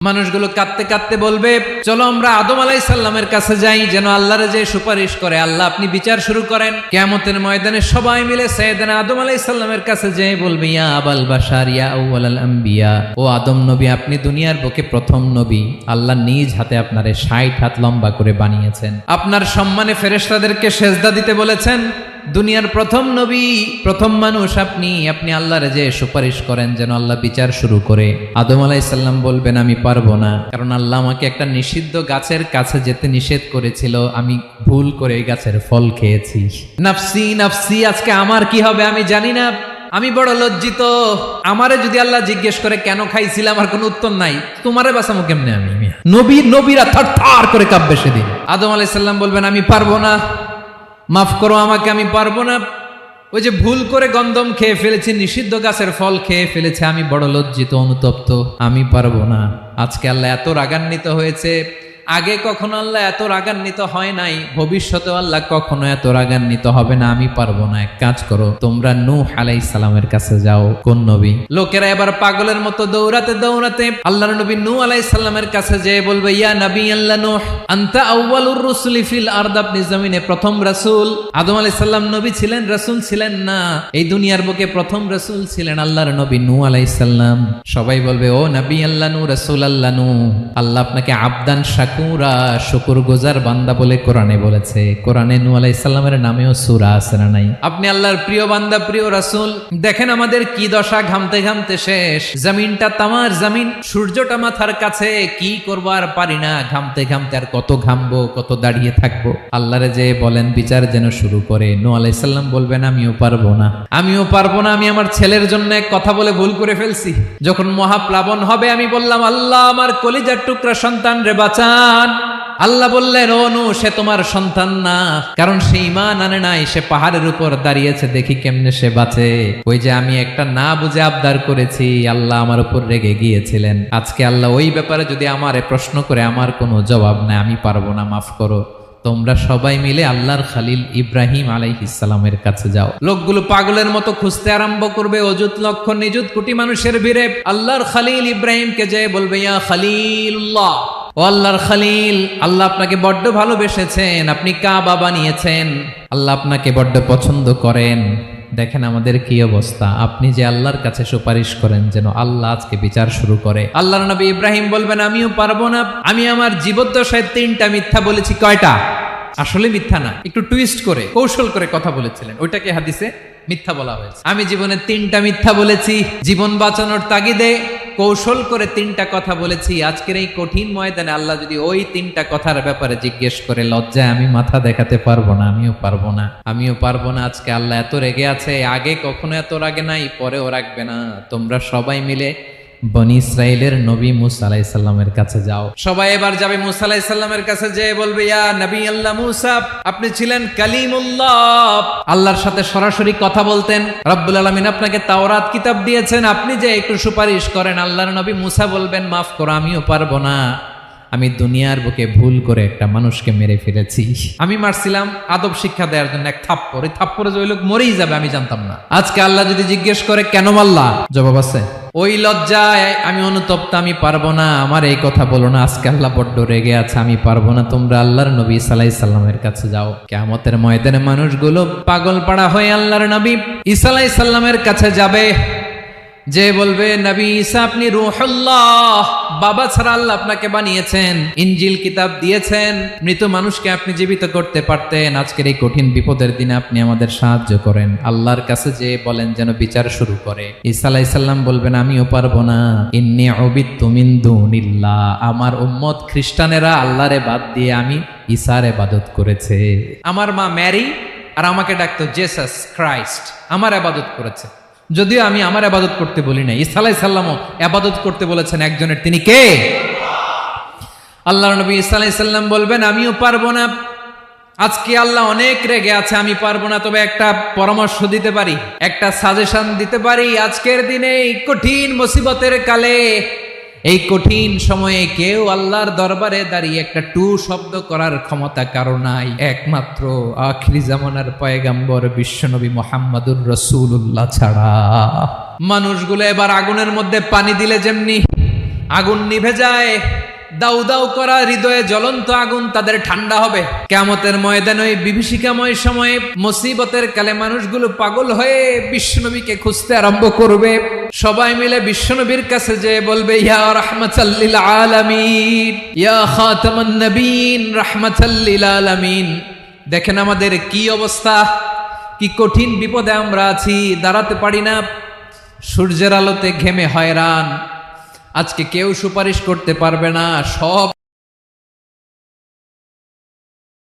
মানুষগুলো কাঁদতে কাঁদতে বলবে, চলো আমরা আদম আলাইহিস সালামের কাছে যাই, যেন আল্লাহর যে সুপারিশ করে আল্লাহ আপনি বিচার শুরু করেন। কিয়ামতের ময়দানে সবাই মিলে সাইয়েদনা আদম আলাইহিস সালামের কাছে যেয়ে বলবে, ইয়া আবাল বাশার ইয়া আউয়ালাল আম্বিয়া, ও আদম নবী, আপনি দুনিয়ার বুকে প্রথম নবী। আল্লাহ নিজ হাতে আপনারে 60 হাত লম্বা করে বানিয়েছেন, আপনার সম্মানে ফেরেশতাদেরকে সেজদা দিতে বলেছেন। দুনিয়ার প্রথম নবী, প্রথম মানুষ আপনি আল্লাহর যে সুপারিশ করেন যেন আল্লাহ বিচার শুরু করে। আদম আলাইহিস সালাম বলবেন, আমি পারবো না, কারণ আল্লাহ আমাকে একটা নিষিদ্ধ গাছের কাছে যেতে নিষেধ করেছিল, আমি ভুল করে এই গাছের ফল খেয়েছি। নাফসি নাফসি, আজকে আমার কি হবে আমি জানি না, আমি বড় লজ্জিত। আমারে যদি আল্লাহ জিজ্ঞেস করে কেন খাইছিলাম, আমার কোনো উত্তর নাই, তোমারে বাঁচামো কেমনে আমি? নবীরা থরথর করে কাঁপবে সেদিন। আদম আলাইহিস সালাম বলবেন, আমি পারবো না, মাফ করো আমাকে, আমি পারবো না। ওই যে ভুল করে গন্ধম খেয়ে ফেলেছি, নিষিদ্ধ গাছের ফল খেয়ে ফেলেছে, আমি বড় লজ্জিত, অনুতপ্ত, আমি পারবো না। আজকে আল্লাহ এত রাগান্বিত হয়েছে, আগে কখনো আল্লাহ এত রাগান্বিত হয় নাই, ভবিষ্যতে আল্লাহ কখনো এত রাগান্বিত হবে না। আমি পারবো না, এক কাজ করো, তোমরা নূহ আলাইহিস সালামের কাছে যাও। কোন নবী? লোকেরা এবার পাগলের মতো দৌড়াতে দৌড়াতে আল্লাহর নবী নূহ আলাইহিস সালামের কাছে যেয়ে বলবে, ইয়া নবী আল্লাহ নূহ, আনতা আউয়ালুর রুসুলি ফিল আরদ, আপনি জমিনে প্রথম রাসূল। আদম আলাইহিস সালাম নবী ছিলেন, রাসূল ছিলেন না, এই দুনিয়ার বুকে প্রথম রাসূল ছিলেন আল্লাহর নবী নূহ আলাইহিস সালাম। সবাই বলবে, ও নবী আল্লাহ নূহ, রাসূল আল্লাহ নূহ, আল্লাহ আপনাকে আবদান শাকুরা, শুকর গুজার বান্দা বলে কোরআনে বলেছে। কোরআনে নূহ আলাইহিস সালামের নামেও সূরা আছে না নাই? আপনি আল্লাহর প্রিয় বান্দা, প্রিয় রাসূল। দেখেন আমাদের কি দশা, ঘামতে ঘামতে শেষ, জমিনটা তামার জমিন, সূর্যটা মাথার কাছে, কি করবো আর পারি না, ঘামতে ঘামতে আর কত ঘামবো, কত দাঁড়িয়ে থাকবো। আল্লাহরে যে বলেন বিচার যেন শুরু করে। নূহ আলাইহিস সালাম বলবেন, আমিও পারবো না, আমিও পারবো না, আমি আমার ছেলের জন্য এক কথা বলে ভুল করে ফেলছি। যখন মহাপ্লাবন হবে আমি বললাম, আল্লাহ আমার কলিজার টুকরা সন্তান রে বাঁচান। আল্লাহ বললেন, ও নূহ, সে তোমার সন্তান না, কারণ সে ঈমান আনে নাই, সে পাহাড়ের উপর দাঁড়িয়েছে, দেখি কেমনে সে বাঁচে। ওই যে আমি একটা না বুঝে আবদার করেছি, আল্লাহ আমার উপর রেগে গিয়েছিলেন। আজকে আল্লাহ ওই ব্যাপারে যদি আমারে প্রশ্ন করে, আমার কোনো জবাব নাই, আমি পারবো না, মাফ করো। তোমরা সবাই মিলে আল্লাহর খালিল ইব্রাহিম আলাইহিস সালামের কাছে যাও। লোকগুলো পাগলের মতো খুঁজতে আরম্ভ করবে, অযুত লক্ষ নিযুত কোটি মানুষের ভিড়ে আল্লাহর খালিল ইব্রাহিমকে যেয়ে বলবে, ইয়া খালিলুল্লাহ, ও আল্লাহর খালিল, আল্লাহ আপনাকে বড্ড ভালোবেসেছেন, আপনি কাবা বানিয়েছেন, আল্লাহ আপনাকে বড্ড পছন্দ করেন। দেখেন আমাদের কি অবস্থা, আপনি যে আল্লাহর কাছে সুপারিশ করেন যেন আল্লাহ আজকে বিচার শুরু করে। আল্লাহর নবী ইব্রাহিম বলবেন, আমিও পারবো না, আমি আমার জীবদ্দশায় 3টা মিথ্যা বলেছি। কয়টা? আসলে মিথ্যা না, একটু টুইস্ট করে কৌশল করে কথা বলেছিলেন, ওইটাকে হাদিসে মিথ্যা বলা হয়েছে। আমি জীবনে 3টা মিথ্যা বলেছি, জীবন বাঁচানোর তাগিদে কৌশল করে 3টা কথা বলেছি। আজকের এই কঠিন ময়দানে আল্লাহ যদি ওই 3টা কথার ব্যাপারে জিজ্ঞেস করে, লজ্জায় আমি মাথা দেখাতে পারবো না, আমিও পারবো না, আমিও পারবো না। আজকে আল্লাহ এত রেগে আছে, আগে কখনো এত রাগে নাই, পরেও রাখবে না। তোমরা সবাই মিলে বনি ইসরাইলের নবী মুসা আলাইহিস সালামের কাছে যাও। সবাই এবার যাবে মুসা আলাইহিস সালামের কাছে, যেয়ে বলবে, ইয়া নবী আল্লাহ মুসা, আপনি ছিলেন কালিমুল্লাহ, আল্লাহর সাথে সরাসরি কথা বলতেন, রব্বুল আলামিন আপনাকে তাওরাত কিতাব দিয়েছেন, আপনি যে একটু সুপারিশ করেন। আল্লাহর নবী মুসা বলবেন, মাফ করো, আমিও পারবো না, আমি দুনিয়ার বুকে ভুল করে একটা মানুষকে মেরে ফেলেছি। আমি মারছিলাম আদব শিক্ষা দেওয়ার জন্য এক থাপ্পড়, এই থাপ্পড়ে যে ওই লোক মরেই যাবে আমি জানতাম না। আজকে আল্লাহ যদি জিজ্ঞেস করে কেন মারলা, জবাব আছে। ওই লজ্জায় আমি অনুতপ্ত, আমি পারবো না, আমার এই কথা বলো না। আজকে আল্লাহ বড্ড রেগে আছে, আমি পারবো না। তোমরা আল্লাহর নবী ঈসা আলাইহিস সালামের কাছে যাও। কিয়ামতের ময়দানে মানুষগুলো পাগল পাড়া হয়ে আল্লাহর নবী ঈসা আলাইহিস সালামের কাছে যাবে, যে বলবে, নবী ঈসা আপনি রূহুল্লাহ, বাবা ছাড়া আল্লাহ আপনাকে বানিয়েছেন, ইনজিল কিতাব দিয়েছেন, মৃত মানুষকে আপনি জীবিত করতে পারতেন। আজকের এই কঠিন বিপদের দিনে আপনি আমাদের সাহায্য করেন। আল্লাহর কাছে যে বলেন যেন বিচার শুরু করে। ঈসা আলাইহিস সালাম বলবেন, আমিও পারবো না, ইন্নী উবিদতু মিন দুনিল্লাহ, আমার উম্মত খ্রিস্টানেরা আল্লাহরে বাদ দিয়ে আমি ঈসার ইবাদত করেছে। আমার মা ম্যারি আর আমাকে ডাকতো জেসাস ক্রাইস্ট, আমার ইবাদত করেছে, যদিও আমি আমার ইবাদত করতে বলি না। ঈসা আলাইহিস সালামও ইবাদত করতে বলেছেন একজনের, তিনি কে? আল্লাহর নবী ঈসা আলাইহিস সালাম বলবেন, আমিও পারবো না। আজকে আল্লাহ অনেক রেগে আছে, আমি পারবো না, তবে একটা পরামর্শ দিতে পারি, একটা সাজেশন দিতে পারি। আজকের দিনে এই কঠিন মুসিবতের কালে, এই কঠিন সময়ে কেউ আল্লাহর দরবারে দাঁড়িয়ে একটা টু শব্দ করার ক্ষমতা কারো নাই, একমাত্র আখিরি জামানার পয়গম্বর বিশ্বনবী মুহাম্মদুর রাসূলুল্লাহ ছাড়া। মানুষগুলো এবার আগুনের মধ্যে পানি দিলে যেমনি আগুন নিভে যায়, দাউ দাউ করা হৃদয়ে জ্বলন্ত আগুন তাদের ঠান্ডা হবে। কিয়ামতের ময়দানে ওই বিভীষিকাময় সময়ে মুসিবতের কালে মানুষগুলো পাগল হয়ে বিশ্বনবীকে খুঁজতে আরম্ভ করবে। সবাই মিলে বিশ্বনবীর কাছে যেয়ে বলবে, ইয়া রাহমাতাল লিল আলামিন, ইয়া খাতামান নবীন, রাহমাতাল লিল আলামিন। দেখেন আমাদের কি অবস্থা, কি কঠিন বিপদে আমরা আছি, দাঁড়াতে পারি না, সূর্যের আলোতে ঘেমে হয়রান। আজকে কেউ সুপারিশ করতে পারবে না, সব